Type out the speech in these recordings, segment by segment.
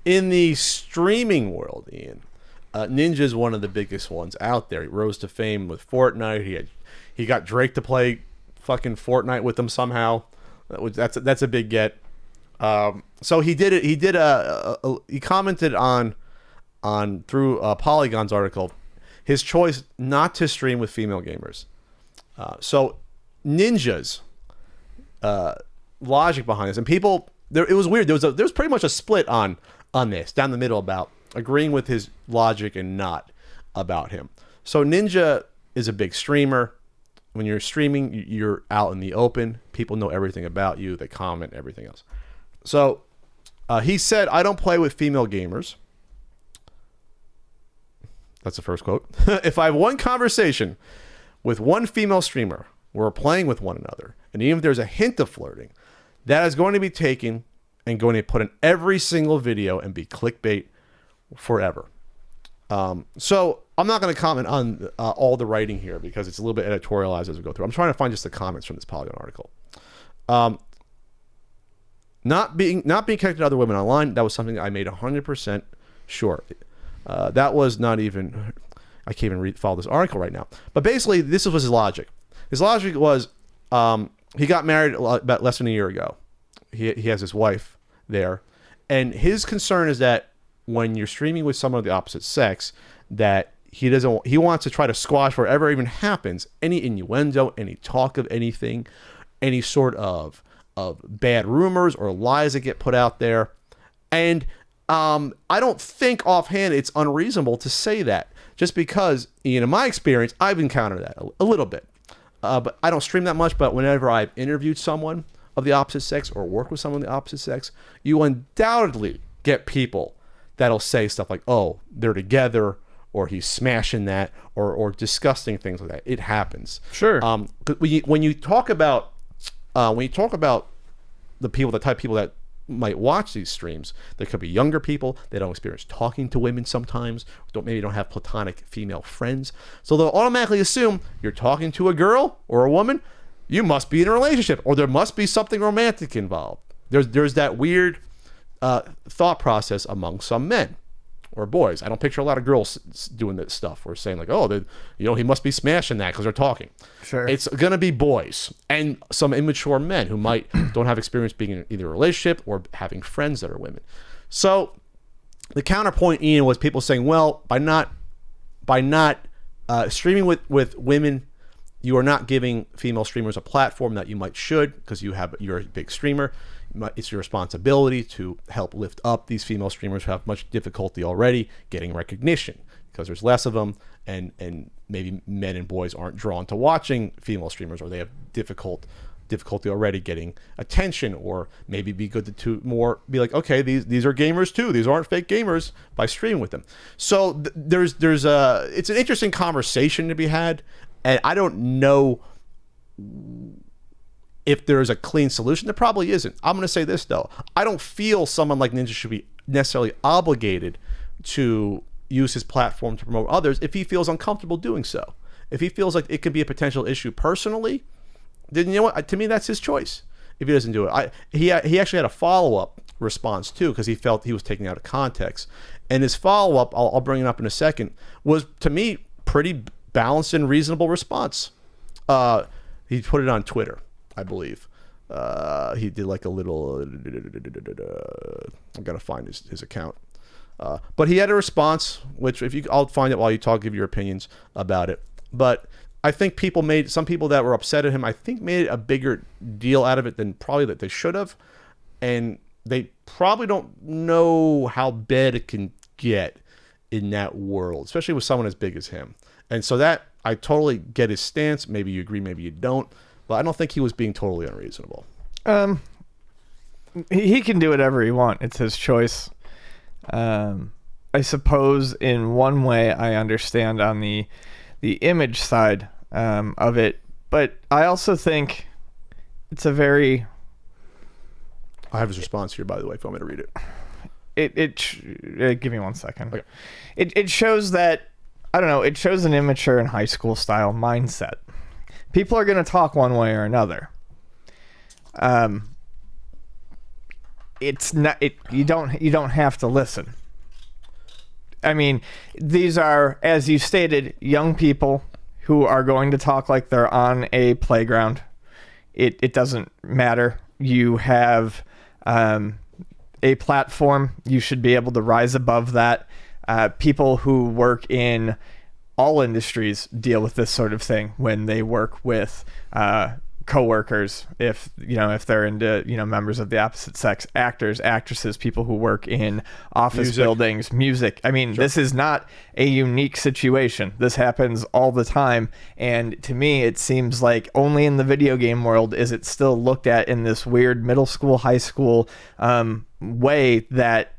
In the streaming world, Ian, Ninja is one of the biggest ones out there. He rose to fame with Fortnite. He got Drake to play fucking Fortnite with him somehow. That's a big get. So he did it. He commented on through Polygon's article his choice not to stream with female gamers. So Ninja's logic behind this, and people it was weird. There was pretty much a split on this down the middle about agreeing with his logic and not about him. So Ninja is a big streamer. When you're streaming, you're out in the open. People know everything about you. They comment, everything else. So he said, I don't play with female gamers. That's the first quote. If I have one conversation with one female streamer, we're playing with one another, and even if there's a hint of flirting, that is going to be taken and going to put in every single video and be clickbait forever. So I'm not going to comment on all the writing here because it's a little bit editorialized as we go through. I'm trying to find just the comments from this Polygon article. Not being connected to other women online, that was something that I made 100% sure. That was not even, I can't even follow this article right now. But basically, this was his logic. His logic was he got married about less than a year ago. He has his wife there. And his concern is that when you're streaming with someone of the opposite sex, that he wants to try to squash whatever even happens, any innuendo, any talk of anything, any sort of bad rumors or lies that get put out there. And I don't think offhand it's unreasonable to say that, just because, Ian, in my experience, I've encountered that a little bit. But I don't stream that much, but whenever I've interviewed someone of the opposite sex or worked with someone of the opposite sex, you undoubtedly get people that'll say stuff like, oh, they're together, or he's smashing that, or disgusting things like that. It happens. Sure. When you talk about the type of people that might watch these streams, there could be younger people. They don't experience talking to women sometimes. Maybe don't have platonic female friends. So they'll automatically assume you're talking to a girl or a woman, you must be in a relationship, or there must be something romantic involved. There's that weird thought process among some men or boys. I don't picture a lot of girls doing this stuff or saying like, oh, he must be smashing that because they're talking. Sure. It's going to be boys and some immature men who don't have experience being in either a relationship or having friends that are women. So the counterpoint, Ian, was people saying, well, by not streaming with women, you are not giving female streamers a platform that you should, because you're a big streamer. It's your responsibility to help lift up these female streamers who have much difficulty already getting recognition, because there's less of them, and maybe men and boys aren't drawn to watching female streamers, or they have difficulty already getting attention, or maybe be good to more be like, okay, these are gamers too. These aren't fake gamers, by streaming with them. So it's an interesting conversation to be had, and I don't know if there's a clean solution. There probably isn't. I'm going to say this, though. I don't feel someone like Ninja should be necessarily obligated to use his platform to promote others if he feels uncomfortable doing so. If he feels like it could be a potential issue personally, then you know what? To me, that's his choice. If he doesn't do it, he actually had a follow-up response too, because he felt he was taken out of context. And his follow-up, I'll bring it up in a second, was to me pretty balanced and reasonable response. He put it on Twitter, I believe. He did like a little. I've got to find his account. But he had a response, which I'll find it while you talk, give your opinions about it. But I think some people that were upset at him, I think made a bigger deal out of it than probably that they should have. And they probably don't know how bad it can get in that world, especially with someone as big as him. And so that, I totally get his stance. Maybe you agree, maybe you don't. But I don't think he was being totally unreasonable. He can do whatever he wants. It's his choice. I suppose in one way I understand on the image side of it, but I also think it's a very... I have his response here, by the way, if you want me to read it. Give me 1 second. Okay. It shows that, I don't know, it shows an immature and high school style mindset. People are going to talk one way or another. it's not it. You don't have to listen. I mean, these are, as you stated, young people who are going to talk like they're on a playground. It doesn't matter. You have a platform. You should be able to rise above that. People who work in all industries deal with this sort of thing when they work with coworkers, if they're into members of the opposite sex, actors, actresses, people who work in office buildings, music. I mean, This is not a unique situation. This happens all the time, and to me it seems like only in the video game world is it still looked at in this weird middle school, high school way that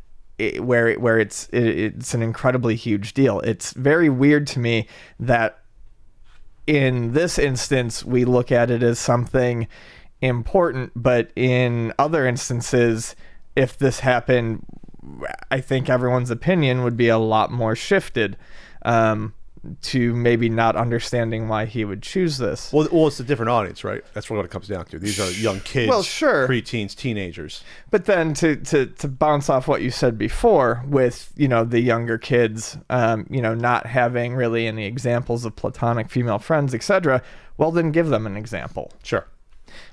where it's an incredibly huge deal. It's very weird to me that in this instance, we look at it as something important, but in other instances, if this happened, I think everyone's opinion would be a lot more shifted to maybe not understanding why he would choose this. Well, it's a different audience, right? That's what it comes down to. These are young kids, well, sure, preteens, teenagers. But then to bounce off what you said before with, the younger kids, not having really any examples of platonic female friends, etc., well, then give them an example. Sure.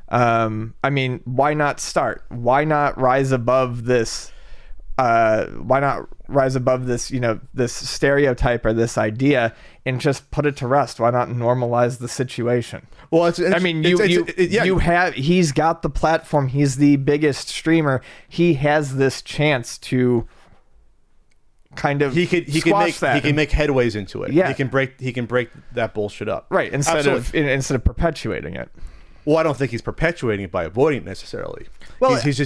I mean, why not start? Why not rise above this? This stereotype or this idea and just put it to rest? Why not normalize the situation? Well, he's got the platform. He's the biggest streamer. He has this chance to kind of he can make headways into it. Yeah. He can break that bullshit up. Right. Instead of perpetuating it. Well, I don't think he's perpetuating it by avoiding it necessarily. Well, he's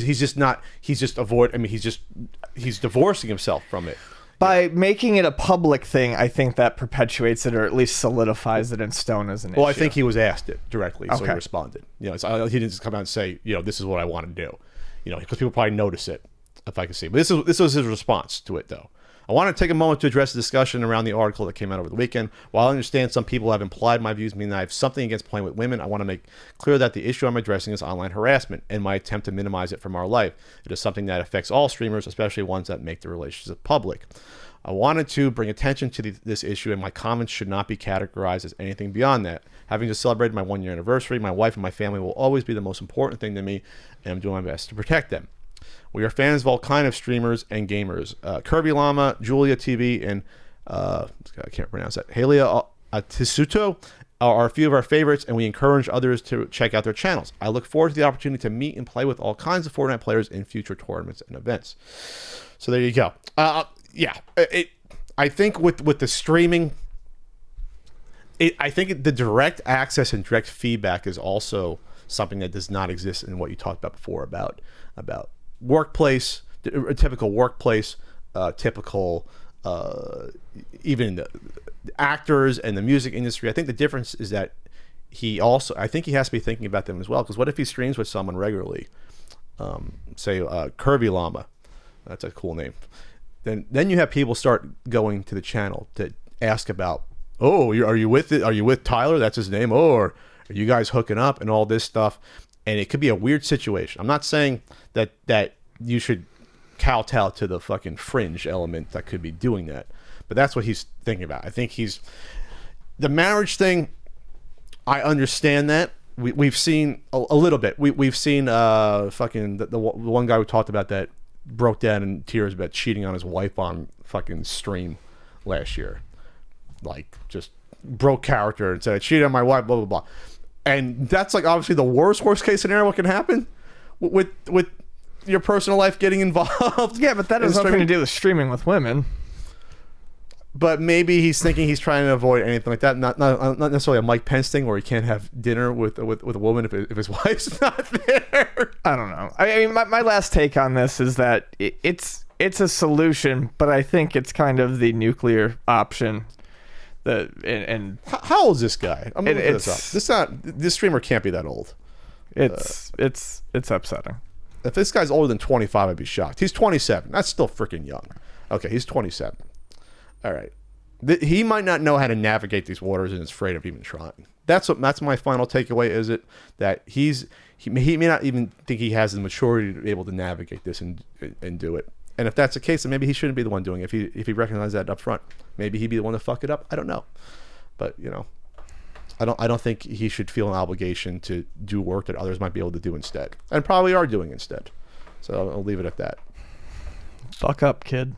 divorcing himself from it. By making it a public thing, I think that perpetuates it, or at least solidifies it in stone as an issue. Well, I think he was asked it directly, so okay. He responded. He didn't just come out and say, this is what I want to do. Because people probably notice it, if I can see. But this was his response to it, though. I want to take a moment to address the discussion around the article that came out over the weekend. While I understand some people have implied my views mean that I have something against playing with women, I want to make clear that the issue I'm addressing is online harassment and my attempt to minimize it from our life. It is something that affects all streamers, especially ones that make their relationship public. I wanted to bring attention to this issue, and my comments should not be categorized as anything beyond that. Having just celebrated my 1-year anniversary, my wife and my family will always be the most important thing to me, and I'm doing my best to protect them. We are fans of all kind of streamers and gamers. Kirby Llama, Julia TV, and I can't pronounce that, Halia Tisuto are a few of our favorites, and we encourage others to check out their channels. I look forward to the opportunity to meet and play with all kinds of Fortnite players in future tournaments and events. So there you go. I think with the streaming, I think the direct access and direct feedback is also something that does not exist in what you talked about before about workplace, a typical workplace, typical even the actors and the music industry. I think the difference is that I think he has to be thinking about them as well, because what if he streams with someone regularly, say Kirby Llama, that's a cool name, then you have people start going to the channel to ask about, are you with Tyler, that's his name, or are you guys hooking up, and all this stuff. And it could be a weird situation. I'm not saying that you should kowtow to the fucking fringe element that could be doing that, but that's what he's thinking about. I think the marriage thing, I understand that. We've seen a little bit. We've seen fucking the one guy who talked about that broke down in tears about cheating on his wife on fucking stream last year. Like, just broke character and said, I cheated on my wife, blah, blah, blah. And that's like obviously the worst case scenario what can happen with your personal life getting involved. Yeah, but that has nothing to do with streaming with women. But maybe he's thinking he's trying to avoid anything like that. Not necessarily a Mike Pence thing where he can't have dinner with a woman if his wife's not there. I don't know. I mean, my last take on this is that it's a solution, but I think it's kind of the nuclear option. How old is this guy? I'm gonna look this up. This streamer can't be that old. It's upsetting. If this guy's older than 25, I'd be shocked. He's 27. That's still freaking young. Okay, he's 27. All right. He might not know how to navigate these waters and is afraid of even trying. That's my final takeaway, is it that he's he may not even think he has the maturity to be able to navigate this and do it. And if that's the case, then maybe he shouldn't be the one doing it. If he recognizes that up front, maybe he'd be the one to fuck it up. I don't know, but I don't think he should feel an obligation to do work that others might be able to do instead, and probably are doing instead. So I'll leave it at that. Fuck up, kid.